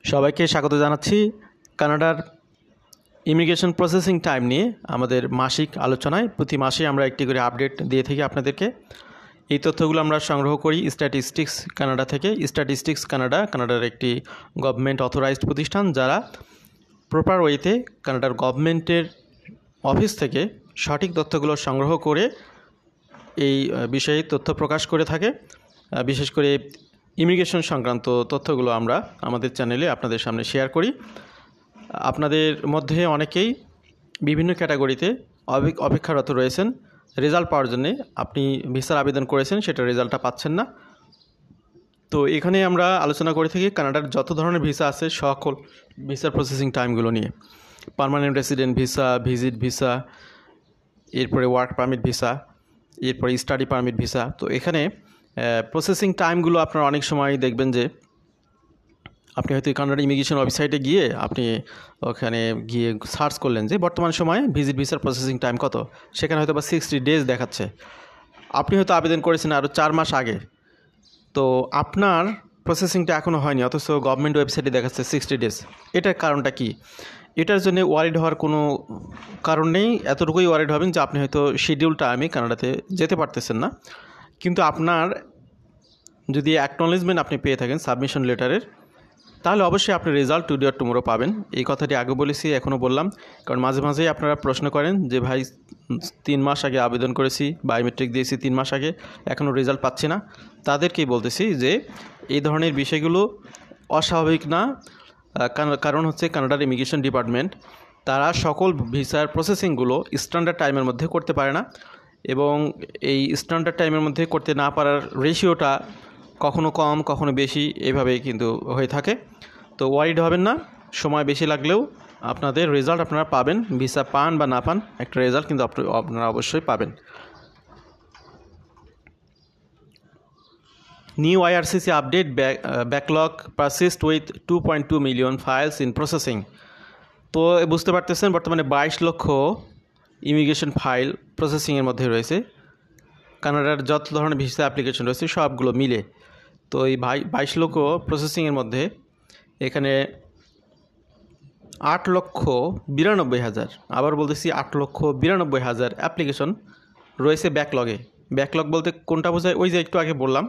সবাইকে স্বাগত জানাচ্ছি কানাডার ইমিগ্রেশন প্রসেসিং টাইম নিয়ে আমাদের মাসিক আলোচনায়। প্রতি মাসে আমরা একটি করে আপডেট দিয়ে থাকি আপনাদেরকে। এই তথ্যগুলো আমরা সংগ্রহ করি স্ট্যাটিস্টিক্স কানাডা থেকে। স্ট্যাটিস্টিক্স কানাডার একটি গভর্নমেন্ট অথরাইজড প্রতিষ্ঠান, যারা প্রপার ওয়েতে কানাডার গভর্নমেন্টের অফিস থেকে সঠিক তথ্যগুলো সংগ্রহ করে এই বিষয়ে তথ্য প্রকাশ করে থাকে। বিশেষ করে ইমিগ্রেশন সংক্রান্ত তথ্যগুলো আমরা আমাদের চ্যানেলে আপনাদের সামনে শেয়ার করি। আপনাদের মধ্যে অনেকেই বিভিন্ন ক্যাটাগরিতে অপেক্ষারত রয়েছেন রেজাল্ট পাওয়ার জন্যে। আপনি ভিসার আবেদন করেছেন, সেটা রেজাল্টটা পাচ্ছেন না। তো এখানে আমরা আলোচনা করে থাকি কানাডার যত ধরনের ভিসা আছে সকল ভিসার প্রসেসিং টাইমগুলো নিয়ে। Permanent resident visa, visit visa, এরপরে ওয়ার্ক পারমিট ভিসা, এরপরে স্টাডি পারমিট ভিসা। তো এখানে প্রসেসিং টাইমগুলো আপনারা অনেক সময় দেখবেন যে আপনি হয়তো কানাডা ইমিগ্রেশন ওয়েবসাইটে গিয়ে আপনি ওখানে গিয়ে সার্চ করলেন যে বর্তমান সময়ে ভিজিট ভিসার প্রসেসিং টাইম কত, সেখানে হয়তো বা 60 ডেজ দেখাচ্ছে। আপনি হয়তো আবেদন করেছেন আরও 4 মাস আগে, তো আপনার প্রসেসিংটা এখনও হয়নি, অথচ গভর্নমেন্ট ওয়েবসাইটে দেখাচ্ছে 60 ডেজ। এটার কারণটা কি? এটার জন্য ওয়ারিড হওয়ার কোনো কারণ নেই। এতটুকুই ওয়ারিড হবেন যে আপনি হয়তো শিডিউল টাইমে কানাডাতে যেতে পারতেছেন না, কিন্তু আপনার যদি অ্যাকনোলেজমেন্ট আপনি পেয়ে থাকেন সাবমিশন লেটারের, তাহলে অবশ্যই আপনি রেজাল্ট টুডে অর টুমোরো পাবেন। এই কথাটি আগে বলেছি, এখনও বললাম, কারণ মাঝে মাঝেই আপনারা প্রশ্ন করেন যে ভাই 3 মাস আগে আবেদন করেছি, বায়োমেট্রিক দিয়েছি 3 মাস আগে, এখনও রেজাল্ট পাচ্ছি না। তাদেরকেই বলতেছি যে এই ধরনের বিষয়গুলো অস্বাভাবিক না। কারণ হচ্ছে কানাডার ইমিগ্রেশন ডিপার্টমেন্ট তারা সকল ভিসার প্রসেসিংগুলো স্ট্যান্ডার্ড টাইমের মধ্যে করতে পারে না, এবং এই স্ট্যান্ডার্ড টাইমের মধ্যে করতে না পারার রেশিওটা কখনো কম কখনো বেশি এভাবেই কিন্তু হয়ে থাকে। তো ওয়ারিড হবেন না, সময় বেশি লাগলেও আপনাদের রেজাল্ট আপনারা পাবেন। ভিসা পান বা না পান, একটা রেজাল্ট কিন্তু আপনারা অবশ্যই পাবেন। New IRCC update, backlog persist with 2.2 million files in processing. তো বুঝতে পারতেছেন বর্তমানে 22 লক্ষ ইমিগ্রেশন ফাইল প্রসেসিংয়ের মধ্যে রয়েছে। কানাডার যত ধরনের ভিসা অ্যাপ্লিকেশন রয়েছে সবগুলো মিলে। তো এই 22 লক্ষ প্রসেসিংয়ের মধ্যে এখানে 8,92,000, আবার বলতেছি 8,92,000 অ্যাপ্লিকেশন রয়েছে ব্যাকলগে। ব্যাকলগ বলতে কোনটা বোঝায়? ওই যে একটু আগে বললাম,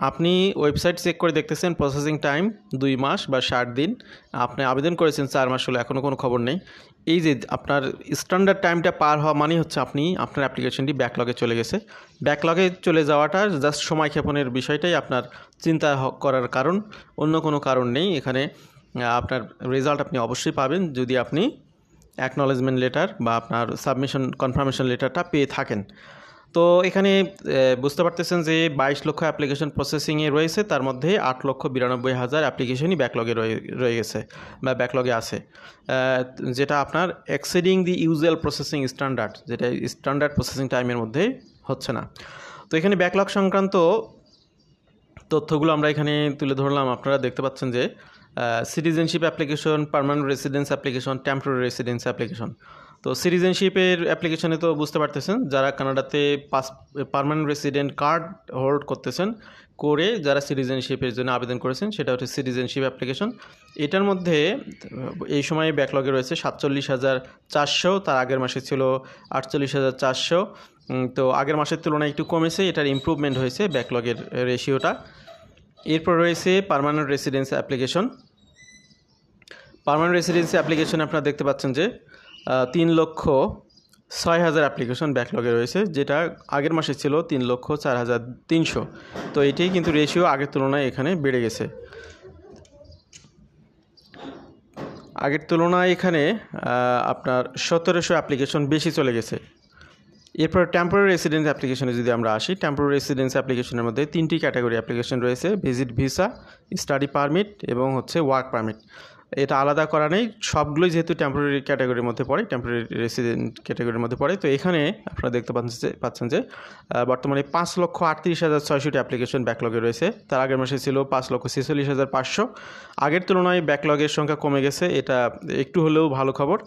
আপনি ওয়েবসাইট চেক করে দেখতেছেন প্রসেসিং টাইম 2 মাস বা 60 দিন, আপনি আবেদন করেছেন 4 মাস হলো, এখনও কোনো খবর নেই। এই যে আপনার স্ট্যান্ডার্ড টাইমটা পার হওয়া মানে হচ্ছে আপনার অ্যাপ্লিকেশনটি ব্যাকলগে চলে গেছে। ব্যাকলগে চলে যাওয়াটা জাস্ট সময় ক্ষেপণের বিষয়টাই আপনার চিন্তা করার কারণ, অন্য কোনো কারণ নেই। এখানে আপনার রেজাল্ট আপনি অবশ্যই পাবেন যদি আপনি অ্যাকনোলেজমেন্ট লেটার বা আপনার সাবমিশন কনফার্মেশন লেটারটা পেয়ে থাকেন। তো এখানে বুঝতে পারতেছেন যে 22 লক্ষ অ্যাপ্লিকেশন প্রসেসিংয়ে রয়েছে, তার মধ্যে 8,92,000 অ্যাপ্লিকেশনই ব্যাকলগে রয়ে গেছে বা ব্যাকলগে আছে, যেটা আপনার এক্সিডিং দি ইউজুয়াল প্রসেসিং স্ট্যান্ডার্ড, যেটা স্ট্যান্ডার্ড প্রসেসিং টাইমের মধ্যে হচ্ছে না। তো এখানে ব্যাকলগ সংক্রান্ত তথ্যগুলো আমরা এখানে তুলে ধরলাম। আপনারা দেখতে পাচ্ছেন যে citizenship application, permanent residence application, temporary residence application. তো সিটিজেনশিপের অ্যাপ্লিকেশনে তো বুঝতে পারতেছেন যারা কানাডাতে পার্মানেন্ট রেসিডেন্ট কার্ড হোল্ড করতেছেন, করে যারা সিটিজেনশিপের জন্য আবেদন করেছেন, সেটা হচ্ছে সিটিজেনশিপ অ্যাপ্লিকেশন। এটার মধ্যে এই সময়ে ব্যাকলগে রয়েছে 47,400, তার আগের মাসে ছিল 48,400। তো আগের মাসের তুলনায় একটু কমেছে, এটার ইমপ্রুভমেন্ট হয়েছে ব্যাকলগের রেশিওটা। এরপর রয়েছে permanent residence application. Permanent residence application আপনারা দেখতে পাচ্ছেন যে 3,06,000 অ্যাপ্লিকেশন ব্যাকলগে রয়েছে, যেটা আগের মাসে ছিল 3,04,300। তো এটাই কিন্তু রেশিও আগের তুলনায় এখানে বেড়ে গেছে। আগের তুলনায় এখানে আপনার 1,700 অ্যাপ্লিকেশন বেশি চলে গেছে। এরপর টেম্পোরারি রেসিডেন্স অ্যাপ্লিকেশনে যদি আমরা আসি, টেম্পোরারি রেসিডেন্স অ্যাপ্লিকেশনের মধ্যে 3টি ক্যাটাগরি অ্যাপ্লিকেশন রয়েছে: ভিজিট ভিসা, স্টাডি পারমিট এবং হচ্ছে ওয়ার্ক পারমিট। এটা আলাদা করা নেই, সবগুলোই যেহেতু টেম্পোরারি ক্যাটাগরির মধ্যে পড়ে, টেম্পোরারি রেসিডেন্ট ক্যাটাগরির মধ্যে পড়ে। তো এখানে আপনারা দেখতে পাচ্ছেন যে বর্তমানে 5,38,600 অ্যাপ্লিকেশন ব্যাকলগে রয়েছে। তার আগের মাসে ছিল 5,46,500। আগের তুলনায় ব্যাকলগের সংখ্যা কমে গেছে, এটা একটু হলেও ভালো খবর।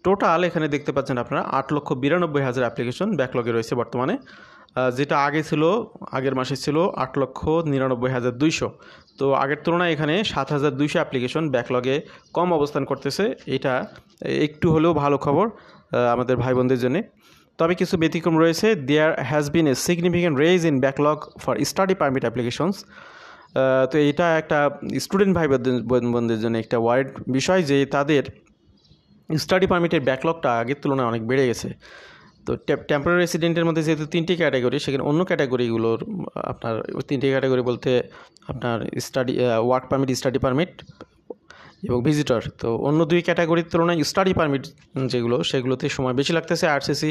টোটাল এখানে দেখতে পাচ্ছেন আপনারা 8,92,000 অ্যাপ্লিকেশন ব্যাকলগে রয়েছে বর্তমানে। যেটা আগের মাসে ছিল 8,99,200। তো আগের তুলনায় এখানে 7,200 অ্যাপ্লিকেশন ব্যাকলগে কম অবস্থান করতেছে। এটা একটু হলেও ভালো খবর আমাদের ভাই বোনদের জন্য। তবে কিছু ব্যতিক্রম রয়েছে। There has been a significant raise in backlog for study permit applications. তো এটা একটা স্টুডেন্ট ভাই বোনদের জন্য একটা ওয়ার্ড বিষয় যে তাদের স্টাডি পারমিটের ব্যাকলগটা আগের তুলনায় অনেক বেড়ে গেছে। তো টেম্পোরারি রেসিডেন্টের মধ্যে যেহেতু 3টি ক্যাটাগরি, সেখানে অন্য ক্যাটাগরিগুলোর আপনার 3টি ক্যাটাগরি বলতে আপনার ওয়ার্ক পারমিট, স্টাডি পারমিট এবং ভিজিটর। তো অন্য 2 ক্যাটাগরির তুলনায় স্টাডি পারমিট সেগুলোতে সময় বেশি লাগতেছে। RCC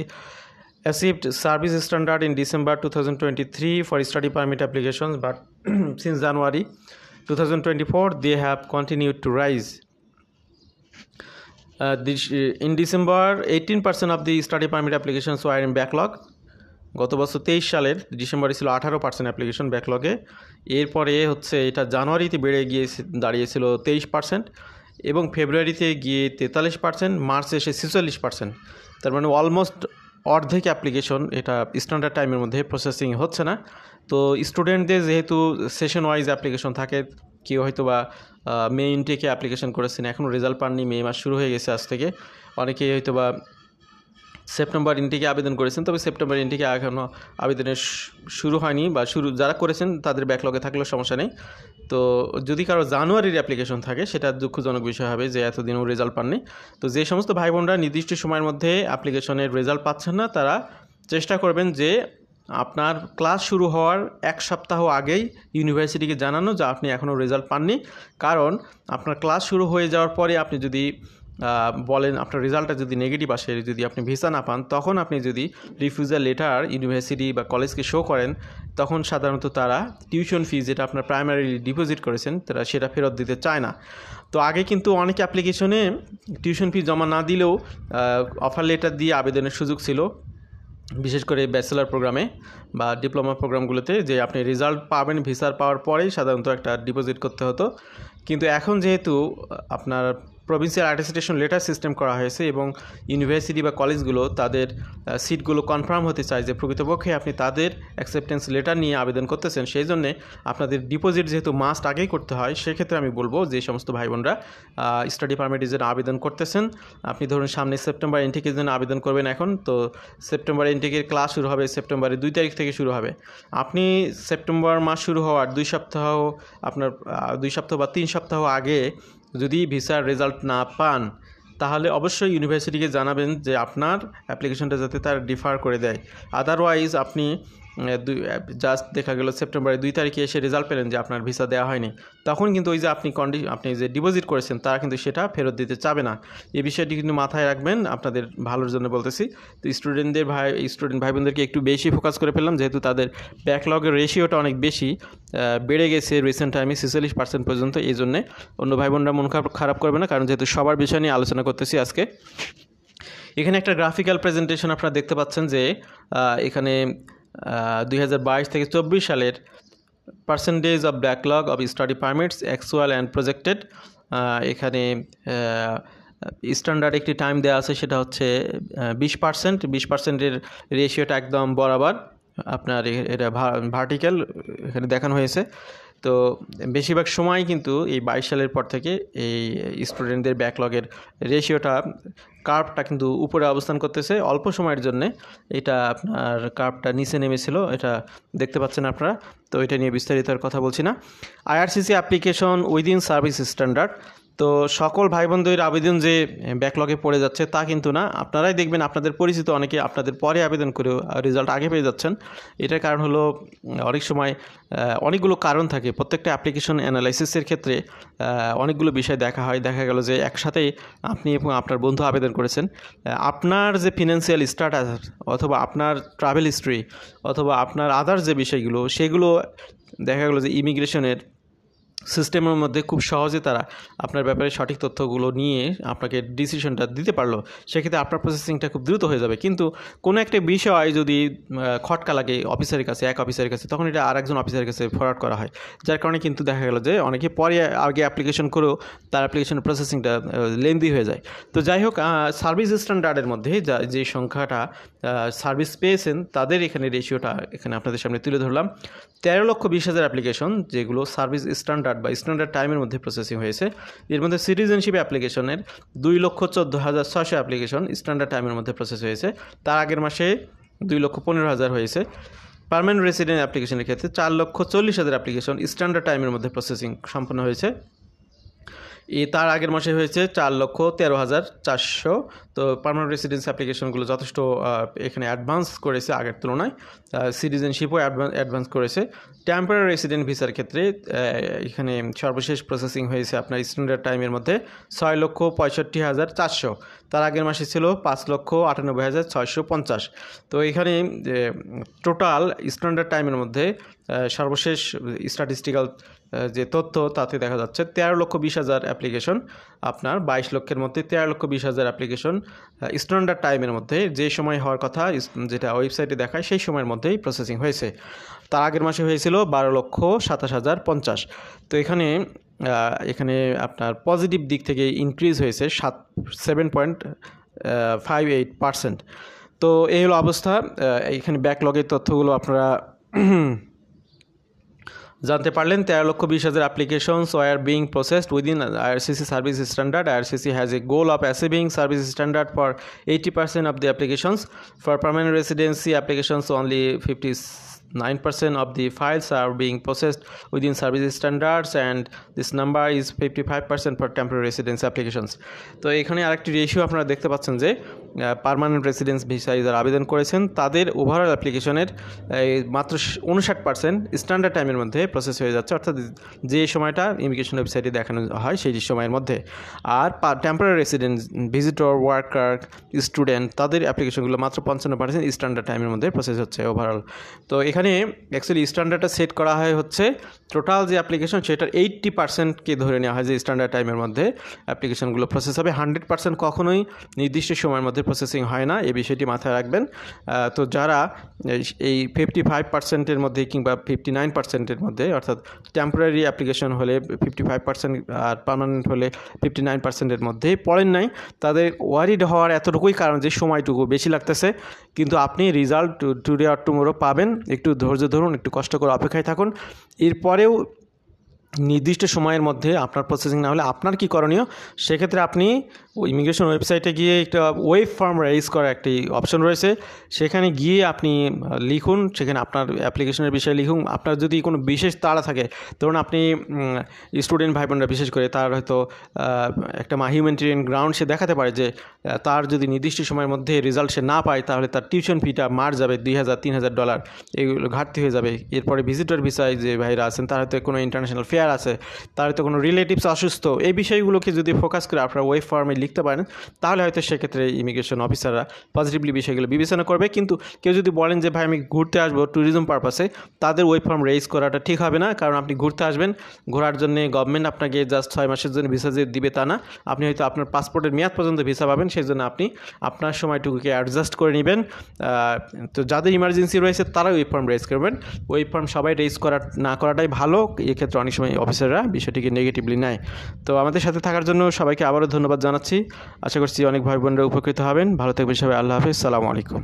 achieved service standard in December 2023 for study permit applications, but since January 2024 they have continued to rise. In December 18% of the study permit applications were in backlog. গত বছর 23 সালের ডিসেম্বরে ছিল 18% অ্যাপ্লিকেশন ব্যাকলগে। এরপরে এটা জানুয়ারিতে বেড়ে গিয়ে দাঁড়িয়েছিল 23% এবং ফেব্রুয়ারিতে গিয়ে 43%, মার্চে এসে 46%। তার মানে অলমোস্ট অর্ধেক অ্যাপ্লিকেশন এটা স্ট্যান্ডার্ড টাইমের মধ্যে প্রসেসিং হচ্ছে না। তো স্টুডেন্টদের যেহেতু সেশন ওয়াইজ অ্যাপ্লিকেশন থাকে, কেউ হয়তো বা মে ইনটেকে অ্যাপ্লিকেশন করেছেন, এখনও রেজাল্ট পাননি, মে মাস শুরু হয়ে গেছে আজ থেকে। অনেকে হয়তো বা সেপ্টেম্বর ইনটেকে আবেদন করেছেন, তবে সেপ্টেম্বর ইনটেকে এখনও আবেদনের শুরু হয়নি, বা যারা করেছেন তাদের ব্যাকলগে থাকলেও সমস্যা নেই। তো যদি কারো জানুয়ারির অ্যাপ্লিকেশন থাকে সেটা দুঃখজনক বিষয় হবে যে এতদিনও রেজাল্ট পাননি। তো যে সমস্ত ভাই বোনরা নির্দিষ্ট সময়ের মধ্যে অ্যাপ্লিকেশনের রেজাল্ট পাচ্ছেন না, তারা চেষ্টা করবেন যে আপনার ক্লাস শুরু হওয়ার 1 সপ্তাহ আগেই ইউনিভার্সিটিকে জানানো যে আপনি এখনও রেজাল্ট পাননি। কারণ আপনার ক্লাস শুরু হয়ে যাওয়ার পরে আপনি যদি বলেন আপনার রেজাল্টটা যদি নেগেটিভ আসে, যদি আপনি ভিসা না পান, তখন আপনি যদি রিফিউজাল লেটার ইউনিভার্সিটি বা কলেজকে শো করেন, তখন সাধারণত তারা টিউশন ফি যেটা আপনার প্রাইমারি ডিপোজিট করেছেন তারা সেটা ফেরত দিতে চায় না। তো আগে কিন্তু অনেক অ্যাপ্লিকেশনে টিউশন ফি জমা না দিলেও অফার লেটার দিয়ে আবেদনের সুযোগ ছিল, বিশেষ করে ব্যাচেলার প্রোগ্রামে বা ডিপ্লোমা প্রোগ্রামগুলোতে, যে আপনি রেজাল্ট পাবেন ভিসার পাওয়ার পরেই সাধারণত একটা ডিপোজিট করতে হতো। কিন্তু এখন যেহেতু আপনার প্রভিন্সিয়াল অ্যাটেস্টেশন লেটার সিস্টেম করা হয়েছে এবং ইউনিভার্সিটি বা কলেজগুলো তাদের সিটগুলো কনফার্ম হতে চায় যে প্রকৃতপক্ষে আপনি তাদের অ্যাকসেপ্টেন্স লেটার নিয়ে আবেদন করতেছেন, সেই জন্যে আপনাদের ডিপোজিট যেহেতু মাস্ট আগেই করতে হয়, সেক্ষেত্রে আমি বলবো যে সমস্ত ভাই বোনরা স্টাডি পারমিটের জন্য আবেদন করতেছেন, আপনি ধরুন সামনে সেপ্টেম্বর ইনটেকের জন্য আবেদন করবেন এখন। তো সেপ্টেম্বর ইনটেকের ক্লাস শুরু হবে সেপ্টেম্বরের 2 তারিখ থেকে শুরু হবে। আপনি সেপ্টেম্বর মাস শুরু হওয়ার 2 সপ্তাহ আপনার 2 সপ্তাহ বা 3 সপ্তাহ আগে যদি ভিসার রেজাল্ট না পান, তাহলে অবশ্যই ইউনিভার্সিটিকে জানাবেন যে আপনার অ্যাপ্লিকেশনটা যাতে তার ডিফার করে দেয়। আদারওয়াইজ আপনি জাস্ট দেখা গেল সেপ্টেম্বরের 2 তারিখে এসে রেজাল্ট পেলেন যে আপনার ভিসা দেওয়া হয়নি, তখন কিন্তু ওই যে আপনি যে ডিপোজিট করেছেন তারা কিন্তু সেটা ফেরত দিতে চাবে না। এই বিষয়টি কিন্তু মাথায় রাখবেন, আপনাদের ভালোর জন্য বলতেছি। তো স্টুডেন্ট ভাই বোনদেরকে একটু বেশি ফোকাস করে ফেললাম, যেহেতু তাদের ব্যাকলগের রেশিওটা অনেক বেশি বেড়ে গেছে রিসেন্ট টাইমে 46% পর্যন্ত। এই জন্যে অন্য ভাই বোনরা মন খারাপ করবে না, কারণ যেহেতু সবার বিষয় নিয়ে আলোচনা করতেছি আজকে। এখানে একটা গ্রাফিক্যাল প্রেজেন্টেশন আপনারা দেখতে পাচ্ছেন যে এখানে 2022 থেকে 24 সালের percentage of backlog of study permits actual and projected. এখানে স্ট্যান্ডার্ড একটি টাইম দেওয়া আছে, সেটা হচ্ছে 20%। 20%-এর রেশিওটা একদম বরাবর আপনার এটা ভার্টিক্যাল এখানে দেখানো হয়েছে। তো বেশিরভাগ সময় কিন্তু এই 22 সালের পর থেকে এই স্টুডেন্টদের ব্যাকলগের রেশিওটা কার্ভটা কিন্তু উপরে অবস্থান করতেছে। অল্প সময়ের জন্য এটা আপনার কার্ভটা নিচে নেমেছিল, এটা দেখতে পাচ্ছেন আপনারা। তো এটা নিয়ে বিস্তারিত আর কথা বলছি না। IRCC application within service standard. তো সকল ভাই বোনদের আবেদন যে ব্যাকলগে পড়ে যাচ্ছে তা কিন্তু না। আপনারাই দেখবেন আপনাদের পরিচিত অনেকে আপনাদের পরে আবেদন করেও রেজাল্ট আগে পেয়ে যাচ্ছেন। এটার কারণ হলো অনেক সময় অনেকগুলো কারণ থাকে। প্রত্যেকটা অ্যাপ্লিকেশন অ্যানালাইসিসের ক্ষেত্রে অনেকগুলো বিষয় দেখা গেল যে একসাথেই আপনি এবং আপনার বন্ধু আবেদন করেছেন। আপনার যে ফিনান্সিয়াল স্ট্যাটাস অথবা আপনার ট্রাভেল হিস্ট্রি অথবা আপনার আদার্স যে বিষয়গুলো, সেগুলো দেখা গেলো যে ইমিগ্রেশনের সিস্টেমের মধ্যে খুব সহজে তারা আপনার ব্যাপারে সঠিক তথ্যগুলো নিয়ে আপনাকে ডিসিশনটা দিতে পারলো, সেক্ষেত্রে আপনার প্রসেসিংটা খুব দ্রুত হয়ে যাবে। কিন্তু কোনো একটা বিষয় যদি খটকা লাগে অফিসারের কাছে, এক অফিসারের কাছে, তখন এটা আরেকজন অফিসারের কাছে ফরওয়ার্ড করা হয়, যার কারণে কিন্তু দেখা গেল যে অনেকে পরে আগে অ্যাপ্লিকেশন করেও তার অ্যাপ্লিকেশনের প্রসেসিংটা লেন্দি হয়ে যায়। তো যাই হোক, সার্ভিস স্ট্যান্ডার্ডের মধ্যে যে সংখ্যাটা সার্ভিস পেয়েছেন তাদের এখানে রেশিওটা এখানে আপনাদের সামনে তুলে ধরলাম। 13,20,000 অ্যাপ্লিকেশন যেগুলো সার্ভিস স্ট্যান্ডার্ড বা স্ট্যান্ডার্ড টাইমের মধ্যে প্রসেসিং হয়েছে। এর মধ্যে সিটিজেনশিপ অ্যাপ্লিকেশনের 2,14,600 অ্যাপ্লিকেশন স্ট্যান্ডার্ড টাইমের মধ্যে প্রসেস হয়েছে। তার আগের মাসে 2,15,000 হয়েছে। পার্মানেন্ট রেসিডেন্ট অ্যাপ্লিকেশনের ক্ষেত্রে 4,40,000 অ্যাপ্লিকেশন স্ট্যান্ডার্ড টাইমের মধ্যে প্রসেসিং সম্পন্ন হয়েছে। তার আগের মাসে হয়েছে 4,13,400। তো পার্মানেন্ট রেসিডেন্স অ্যাপ্লিকেশনগুলো যথেষ্ট এখানে অ্যাডভান্স করেছে আগের তুলনায়। সিটিজেনশিপও অ্যাডভান্স করেছে। টেম্পোরারি রেসিডেন্ট ভিসার ক্ষেত্রে এখানে সর্বশেষ প্রসেসিং হয়েছে আপনার স্ট্যান্ডার্ড টাইমের মধ্যে 6,65,400। তার আগের মাসে ছিল 5,98,650। তো এখানে টোটাল স্ট্যান্ডার্ড টাইমের মধ্যে সর্বশেষ স্ট্যাটিস্টিক্যাল যে তথ্য তাতে দেখা যাচ্ছে 13,20,000 অ্যাপ্লিকেশন আপনার 22 লক্ষের মধ্যে 13,20,000 অ্যাপ্লিকেশন স্ট্যান্ডার্ড টাইমের মধ্যে যে সময় হওয়ার কথা যেটা ওয়েবসাইটে দেখায় সেই সময়ের মধ্যেই প্রসেসিং হয়েছে। তার আগের মাসে হয়েছিল 12,27,050। তো এখানে আপনার পজিটিভ দিক থেকে ইনক্রিজ হয়েছে 7.58%। তো এই হলো অবস্থা। এখানে ব্যাকলগের তথ্যগুলো আপনারা জানতে পারলেন। 13,20,000 applications were being processed within IRCC service standard. IRCC has a goal of achieving service standard for 80% of the applications. For permanent residency applications, only 59% of the files are being processed within service standards, and this number is 55% for temporary residence applications. তো এখানে আরেকটি ratio আপনারা দেখতে পাচ্ছেন যে permanent residence ভিসায় যারা আবেদন করেছেন তাদের ওভারঅল অ্যাপ্লিকেশনের মাত্র 59% স্ট্যান্ডার্ড টাইমের মধ্যে প্রসেস হয়ে যাচ্ছে, অর্থাৎ যে সময়টা ইমিগ্রেশন ওয়েবসাইটে দেখানো হয় সেই সময়ের মধ্যে। আর temporary resident, visitor, worker, student তাদের অ্যাপ্লিকেশনগুলো মাত্র 55% স্ট্যান্ডার্ড টাইমের মধ্যে প্রসেস হচ্ছে ওভারঅল। তো এখানে অ্যাকচুয়ালি স্ট্যান্ডার্ডটা সেট করা হয় হচ্ছে টোটাল যে অ্যাপ্লিকেশন সেটার 80%কে ধরে নেওয়া হয় যে স্ট্যান্ডার্ড টাইমের মধ্যে অ্যাপ্লিকেশনগুলো প্রসেস হবে। 100% কখনোই নির্দিষ্ট সময়ের মধ্যে প্রসেসিং হয় না, এই বিষয়টি মাথায় রাখবেন। তো যারা এই 55%-এর মধ্যে কিংবা 59%-এর মধ্যে, অর্থাৎ টেম্পোরারি অ্যাপ্লিকেশন হলে 55% আর পার্মানেন্ট হলে 59%-এর মধ্যেই পড়েন নাই, তাদের ওয়ারিড হওয়ার এতটুকুই কারণ যে সময়টুকু বেশি লাগতেছে, কিন্তু আপনি রেজাল্ট টুডে আর টুমোরো পাবেন। একটু ধৈর্য ধরুন, একটু কষ্ট করে অপেক্ষায় থাকুন। এরপরেও নির্দিষ্ট সময়ের মধ্যে আপনার প্রসেসিং না হলে আপনার কি করণীয়, সেক্ষেত্রে আপনি ইমিগ্রেশন ওয়েবসাইটে গিয়ে একটা ওয়েব ফর্ম রেজ করার একটি অপশন রয়েছে, সেখানে গিয়ে আপনি লিখুন, সেখানে আপনার অ্যাপ্লিকেশনের বিষয়ে লিখুন। আপনার যদি কোনো বিশেষ তাড়া থাকে, ধরুন আপনি স্টুডেন্ট ভাই বোনরা বিশেষ করে তার হয়তো একটা হিউম্যানিটেরিয়ান গ্রাউন্ড সে দেখাতে পারে যে তার যদি নির্দিষ্ট সময়ের মধ্যে রেজাল্ট সে না পায় তাহলে তার টিউশন ফিটা মার যাবে $2,000-3,000, এগুলো ঘাটতি হয়ে যাবে। এরপরে ভিজিটর ভিসায় যে ভাইরা আছেন তার হয়তো কোনো ইন্টারন্যাশনাল ফেয়ার আছে, তার হয়তো কোনো রিলেটিভস অসুস্থ, এই বিষয়গুলোকে যদি ফোকাস করে আপনারা ওয়েব ফর্মে লিখতে পারেন তাহলে হয়তো সেক্ষেত্রে ইমিগ্রেশন অফিসাররা পজিটিভলি বিষয়গুলো বিবেচনা করবে। কিন্তু কেউ যদি বলেন যে ভাই আমি ঘুরতে আসবো ট্যুরিজম পারপাসে, তাদের ওয়েব ফর্ম রেজ করাটা ঠিক হবে না, কারণ আপনি ঘুরতে আসবেন, ঘোরার জন্য গভর্নমেন্ট আপনাকে জাস্ট 6 মাসের জন্য ভিসা যে দিবে তা না, আপনি হয়তো আপনার পাসপোর্টের মেয়াদ পর্যন্ত ভিসা পাবেন, সেই জন্য আপনি আপনার সময়টুকুকে অ্যাডজাস্ট করে নেবেন। তো যাদের ইমার্জেন্সি রয়েছে তারা ওয়েব ফর্ম রেজ করবেন। ওয়েব ফর্ম সবাই রেজ না করাটাই ভালো, এক্ষেত্রে অনেক সময় অফিসাররা বিষয়টিকে নেগেটিভলি নেয়। তো আমাদের সাথে থাকার জন্য সবাইকে আবারও ধন্যবাদ জানাচ্ছি। আশা করছি অনেক ভাই বোনরা উপকৃত হবেন। ভালো থাকবেন সবাই। আল্লাহ হাফেজ। সালামু আলাইকুম।